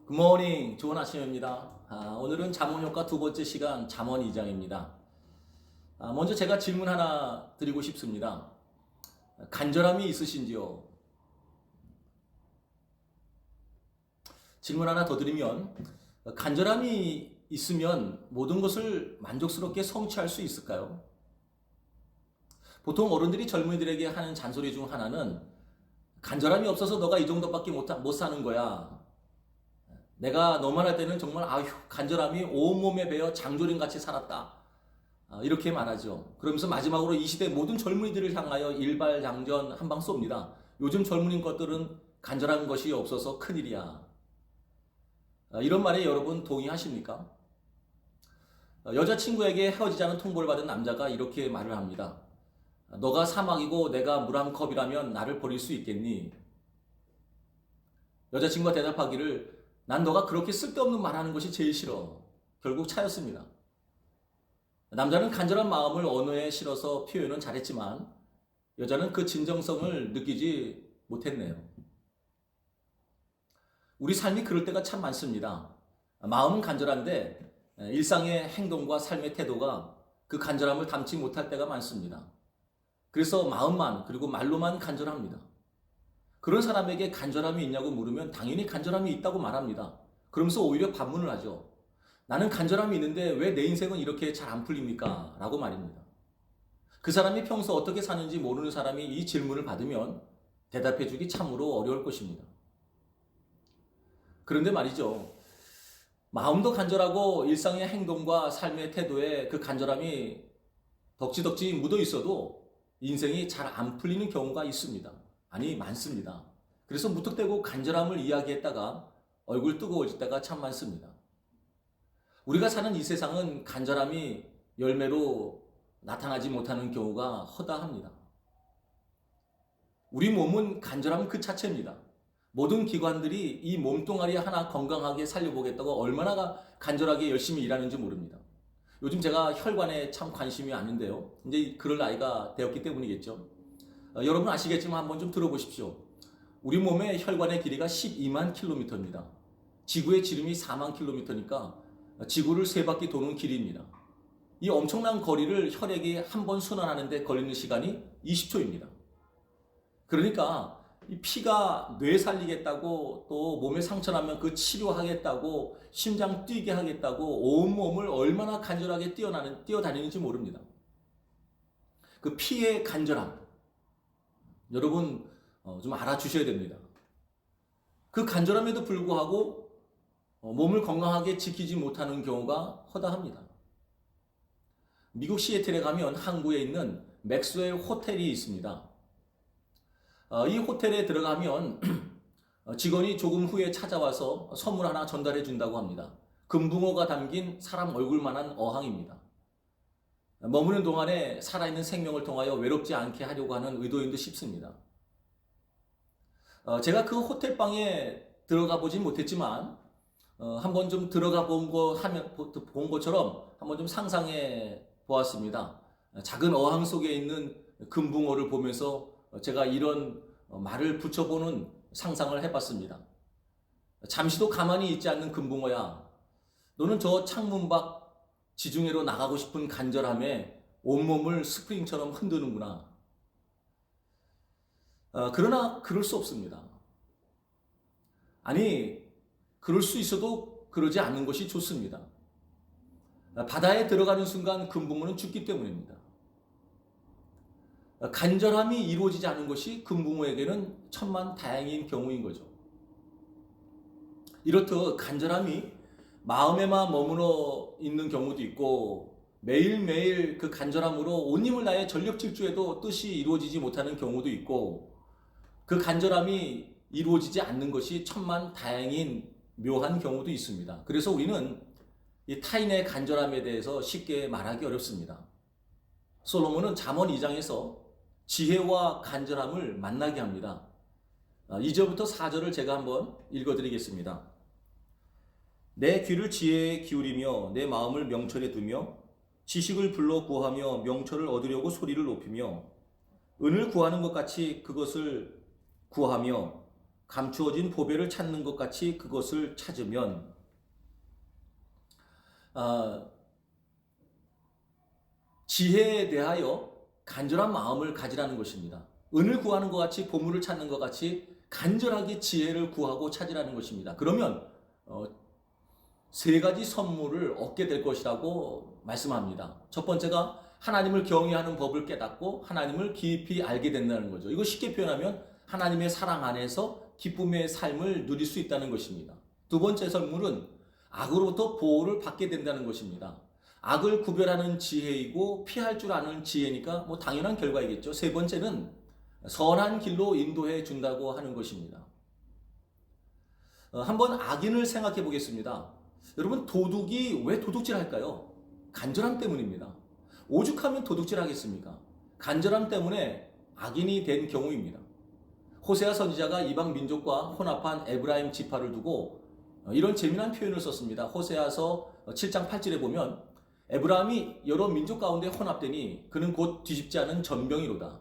굿모닝, 좋은 아침입니다. 오늘은 잠언효과 두 번째 시간 잠언 2장입니다. 먼저 제가 질문 하나 드리고 싶습니다. 간절함이 있으신지요? 질문 하나 더 드리면, 간절함이 있으면 모든 것을 만족스럽게 성취할 수 있을까요? 보통 어른들이 젊은이들에게 하는 잔소리 중 하나는 간절함이 없어서 너가 이 정도밖에 못 사는 거야. 내가 너만 할 때는 정말 간절함이 온몸에 배어 장조림같이 살았다. 이렇게 말하죠. 그러면서 마지막으로 이 시대 모든 젊은이들을 향하여 일발장전 한 방 쏩니다. 요즘 젊은이 것들은 간절한 것이 없어서 큰일이야. 이런 말에 여러분 동의하십니까? 여자친구에게 헤어지자는 통보를 받은 남자가 이렇게 말을 합니다. 너가 사막이고 내가 물 한 컵이라면 나를 버릴 수 있겠니? 여자친구가 대답하기를 난 너가 그렇게 쓸데없는 말하는 것이 제일 싫어. 결국 차였습니다. 남자는 간절한 마음을 언어에 실어서 표현은 잘했지만 여자는 그 진정성을 느끼지 못했네요. 우리 삶이 그럴 때가 참 많습니다. 마음은 간절한데 일상의 행동과 삶의 태도가 그 간절함을 담지 못할 때가 많습니다. 그래서 마음만 그리고 말로만 간절합니다. 그런 사람에게 간절함이 있냐고 물으면 당연히 간절함이 있다고 말합니다. 그러면서 오히려 반문을 하죠. 나는 간절함이 있는데 왜 내 인생은 이렇게 잘 안 풀립니까? 라고 말입니다. 그 사람이 평소 어떻게 사는지 모르는 사람이 이 질문을 받으면 대답해주기 참으로 어려울 것입니다. 그런데 말이죠. 마음도 간절하고 일상의 행동과 삶의 태도에 그 간절함이 덕지덕지 묻어 있어도 인생이 잘 안 풀리는 경우가 있습니다. 아니, 많습니다. 그래서 무턱대고 간절함을 이야기했다가 얼굴 뜨거워질 때가 참 많습니다. 우리가 사는 이 세상은 간절함이 열매로 나타나지 못하는 경우가 허다합니다. 우리 몸은 간절함 그 자체입니다. 모든 기관들이 이 몸뚱아리 하나 건강하게 살려보겠다고 얼마나 간절하게 열심히 일하는지 모릅니다. 요즘 제가 혈관에 참 관심이 많은데요. 이제 그럴 나이가 되었기 때문이겠죠. 여러분 아시겠지만 한번 좀 들어보십시오. 우리 몸의 혈관의 길이가 12만 킬로미터입니다. 지구의 지름이 4만 킬로미터니까 지구를 3바퀴 도는 길이입니다. 이 엄청난 거리를 혈액이 한 번 순환하는 데 걸리는 시간이 20초입니다. 그러니까 이 피가 뇌 살리겠다고 또 몸에 상처나면 그 치료하겠다고 심장 뛰게 하겠다고 온몸을 얼마나 간절하게 뛰어다니는지 모릅니다. 그 피의 간절함 여러분 좀 알아주셔야 됩니다. 그 간절함에도 불구하고 몸을 건강하게 지키지 못하는 경우가 허다합니다. 미국 시애틀에 가면 항구에 있는 맥스웰 호텔이 있습니다. 이 호텔에 들어가면 직원이 조금 후에 찾아와서 선물 하나 전달해 준다고 합니다. 금붕어가 담긴 사람 얼굴만한 어항입니다. 머무는 동안에 살아있는 생명을 통하여 외롭지 않게 하려고 하는 의도인 듯 싶습니다. 제가 그 호텔방에 들어가 보진 못했지만 한번 좀 들어가 본 것처럼 한번 좀 상상해 보았습니다. 작은 어항 속에 있는 금붕어를 보면서 제가 이런 말을 붙여보는 상상을 해봤습니다. 잠시도 가만히 있지 않는 금붕어야. 너는 저 창문 밖 지중해로 나가고 싶은 간절함에 온몸을 스프링처럼 흔드는구나. 그러나 그럴 수 없습니다. 아니, 그럴 수 있어도 그러지 않는 것이 좋습니다. 바다에 들어가는 순간 금붕어는 죽기 때문입니다. 간절함이 이루어지지 않은 것이 금붕어에게는 천만다행인 경우인 거죠. 이렇듯 간절함이 마음에만 머물러 있는 경우도 있고 매일매일 그 간절함으로 온 힘을 다해 전력 질주해도 뜻이 이루어지지 못하는 경우도 있고 그 간절함이 이루어지지 않는 것이 천만다행인 묘한 경우도 있습니다. 그래서 우리는 이 타인의 간절함에 대해서 쉽게 말하기 어렵습니다. 솔로몬은 잠언 2장에서 지혜와 간절함을 만나게 합니다. 2절부터 4절을 제가 한번 읽어드리겠습니다. 내 귀를 지혜에 기울이며 내 마음을 명철에 두며 지식을 불러 구하며 명철을 얻으려고 소리를 높이며 은을 구하는 것 같이 그것을 구하며 감추어진 보배를 찾는 것 같이 그것을 찾으면 지혜에 대하여 간절한 마음을 가지라는 것입니다. 은을 구하는 것 같이 보물을 찾는 것 같이 간절하게 지혜를 구하고 찾으라는 것입니다. 그러면 세 가지 선물을 얻게 될 것이라고 말씀합니다. 첫 번째가 하나님을 경외하는 법을 깨닫고 하나님을 깊이 알게 된다는 거죠. 이거 쉽게 표현하면 하나님의 사랑 안에서 기쁨의 삶을 누릴 수 있다는 것입니다. 두 번째 선물은 악으로부터 보호를 받게 된다는 것입니다. 악을 구별하는 지혜이고 피할 줄 아는 지혜니까 뭐 당연한 결과이겠죠. 세 번째는 선한 길로 인도해 준다고 하는 것입니다. 한번 악인을 생각해 보겠습니다. 여러분, 도둑이 왜 도둑질할까요? 간절함 때문입니다. 오죽하면 도둑질 하겠습니까? 간절함 때문에 악인이 된 경우입니다. 호세아 선지자가 이방 민족과 혼합한 에브라임 지파를 두고 이런 재미난 표현을 썼습니다. 호세아서 7장 8절에 보면 에브라임이 여러 민족 가운데 혼합되니 그는 곧 뒤집지 않은 전병이로다.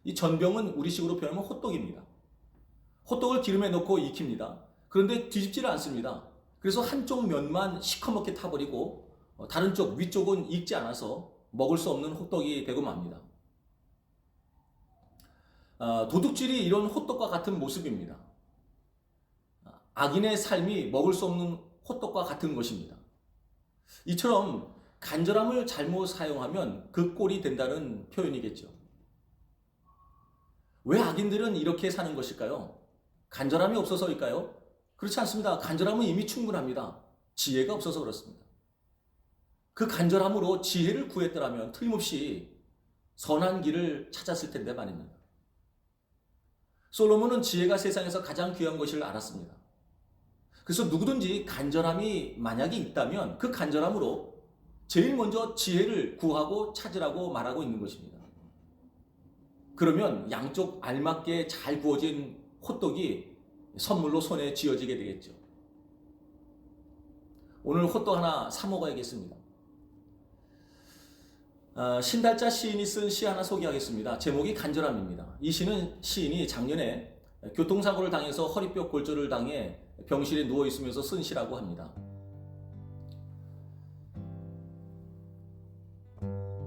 이 전병은 우리식으로 표현하면 호떡입니다. 호떡을 기름에 넣고 익힙니다. 그런데 뒤집지를 않습니다. 그래서 한쪽 면만 시커멓게 타버리고 다른 쪽 위쪽은 익지 않아서 먹을 수 없는 호떡이 되고 맙니다. 도둑질이 이런 호떡과 같은 모습입니다. 악인의 삶이 먹을 수 없는 호떡과 같은 것입니다. 이처럼 간절함을 잘못 사용하면 그 꼴이 된다는 표현이겠죠. 왜 악인들은 이렇게 사는 것일까요? 간절함이 없어서일까요? 그렇지 않습니다. 간절함은 이미 충분합니다. 지혜가 없어서 그렇습니다. 그 간절함으로 지혜를 구했더라면 틀림없이 선한 길을 찾았을 텐데 말입니다. 솔로몬은 지혜가 세상에서 가장 귀한 것을 알았습니다. 그래서 누구든지 간절함이 만약에 있다면 그 간절함으로 제일 먼저 지혜를 구하고 찾으라고 말하고 있는 것입니다. 그러면 양쪽 알맞게 잘 구워진 호떡이 선물로 손에 쥐어지게 되겠죠. 오늘 호떡 하나 사 먹어야겠습니다. 신달자 시인이 쓴 시 하나 소개하겠습니다. 제목이 간절함입니다. 이 시는 시인이 작년에 교통사고를 당해서 허리뼈 골절을 당해 병실에 누워 있으면서 쓴 시라고 합니다.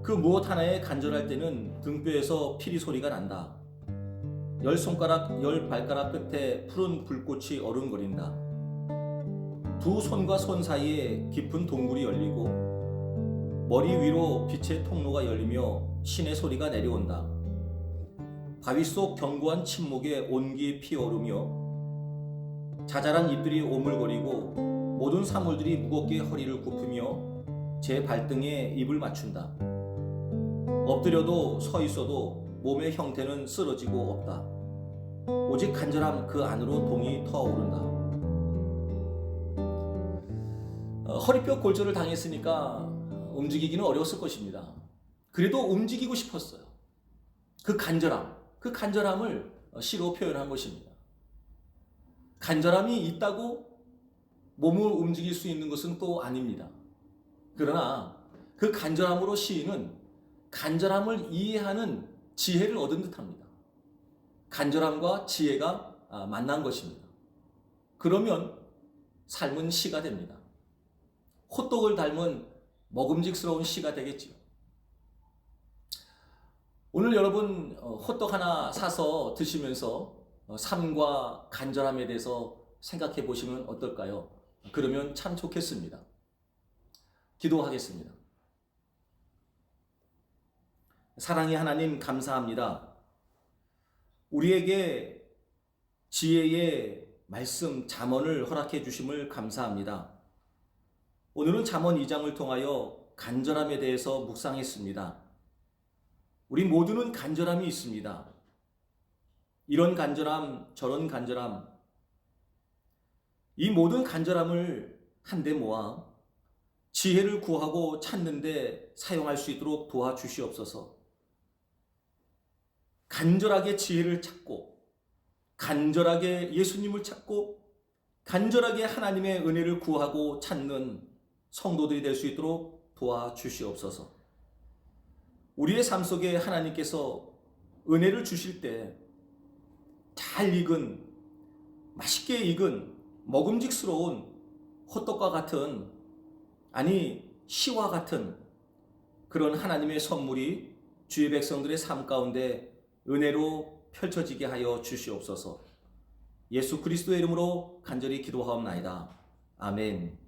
그 무엇 하나에 간절할 때는 등뼈에서 피리 소리가 난다. 열 손가락, 열 발가락 끝에 푸른 불꽃이 어른거린다. 두 손과 손 사이에 깊은 동굴이 열리고 머리 위로 빛의 통로가 열리며 신의 소리가 내려온다. 바위 속 견고한 침묵에 온기 피어오르며 자잘한 잎들이 오물거리고 모든 사물들이 무겁게 허리를 굽히며 제 발등에 입을 맞춘다. 엎드려도 서 있어도 몸의 형태는 쓰러지고 없다. 오직 간절함 그 안으로 동이 터오른다. 허리뼈 골절을 당했으니까 움직이기는 어려웠을 것입니다. 그래도 움직이고 싶었어요. 그 간절함을 시로 표현한 것입니다. 간절함이 있다고 몸을 움직일 수 있는 것은 또 아닙니다. 그러나 그 간절함으로 시인은 간절함을 이해하는 지혜를 얻은 듯합니다. 간절함과 지혜가 만난 것입니다. 그러면 삶은 시가 됩니다. 호떡을 닮은 먹음직스러운 시가 되겠지요. 오늘 여러분 호떡 하나 사서 드시면서 삶과 간절함에 대해서 생각해 보시면 어떨까요? 그러면 참 좋겠습니다. 기도하겠습니다. 사랑의 하나님, 감사합니다. 우리에게 지혜의 말씀 잠언을 허락해 주심을 감사합니다. 오늘은 잠언 2장을 통하여 간절함에 대해서 묵상했습니다. 우리 모두는 간절함이 있습니다. 이런 간절함, 저런 간절함, 이 모든 간절함을 한데 모아 지혜를 구하고 찾는데 사용할 수 있도록 도와주시옵소서. 간절하게 지혜를 찾고, 간절하게 예수님을 찾고, 간절하게 하나님의 은혜를 구하고 찾는 성도들이 될 수 있도록 도와주시옵소서. 우리의 삶 속에 하나님께서 은혜를 주실 때 잘 익은 맛있게 익은 먹음직스러운 호떡과 같은, 아니 시와 같은 그런 하나님의 선물이 주의 백성들의 삶 가운데 은혜로 펼쳐지게 하여 주시옵소서. 예수 그리스도의 이름으로 간절히 기도하옵나이다. 아멘.